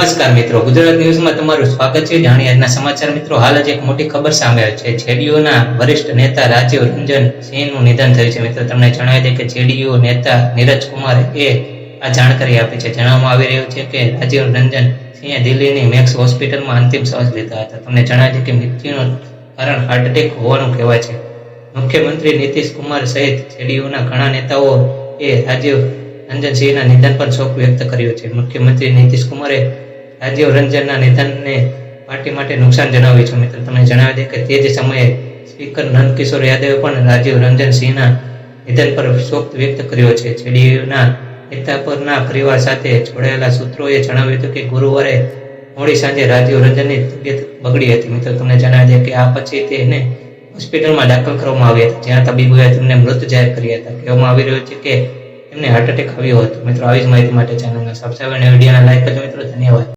નમસ્કાર મિત્રો, ગુજરાત ન્યૂઝમાં તમારું સ્વાગત છે. જાણીએ આજના સમાચાર મિત્રો. હાલ જ એક મોટી ખબર સામે આવી છે. જેડીયુના વરિષ્ઠ નેતા રાજીવ રંજન સિંહનું નિધન થયું છે. મિત્રો તમને જણાવી દે કે જેડીયુ નેતા નીરજ કુમાર આ જાણકારી આપી છે. જણાવવામાં આવી રહ્યું છે કે રાજીવ રંજન સિંહે દિલ્હીની મેક્સ હોસ્પિટલમાં અંતિમ શ્વાસ લીધા હતા. તમને જણાવી દે કે મૃત્યુનું કારણ હાર્ટ એટેક હોવાનું કહેવાય છે. મુખ્યમંત્રી નીતિશ કુમાર સહિત જેડીયુના ઘણા નેતાઓએ રાજીવ રંજન સિંહના નિધન પર શોક વ્યક્ત કર્યો છે. મુખ્યમંત્રી નીતિશ કુમારે રાજીવ રંજનના નિધનને પાર્ટી માટે નુકસાન જણાવ્યું છે. મિત્રો તમને જણાવી દે કે તે જ સમયે સ્પીકર નંદકિશોર યાદવે પણ રાજીવ રંજન સિંહના નિધન પર શોક વ્યક્ત કર્યો છે. જેડીયુના નેતા પરના પરિવાર સાથે જોડાયેલા સૂત્રોએ જણાવ્યું હતું કે ગુરુવારે મોડી સાંજે રાજીવ રંજનની તબિયત બગડી હતી. મિત્રો તમને જણાવી દે કે આ પછી તેને હોસ્પિટલમાં દાખલ કરવામાં આવ્યા હતા, જ્યાં તબીબોએ તેમને મૃત જાહેર કર્યા હતા. કહેવામાં આવી રહ્યું છે કે તેમને હાર્ટ એટેક આવ્યો હતો. મિત્રો આવી જ માહિતી માટે ચેનલને સબસ્ક્રાઇબ અને વિડીયોને લાઈક કરજો. મિત્રો ધન્યવાદ.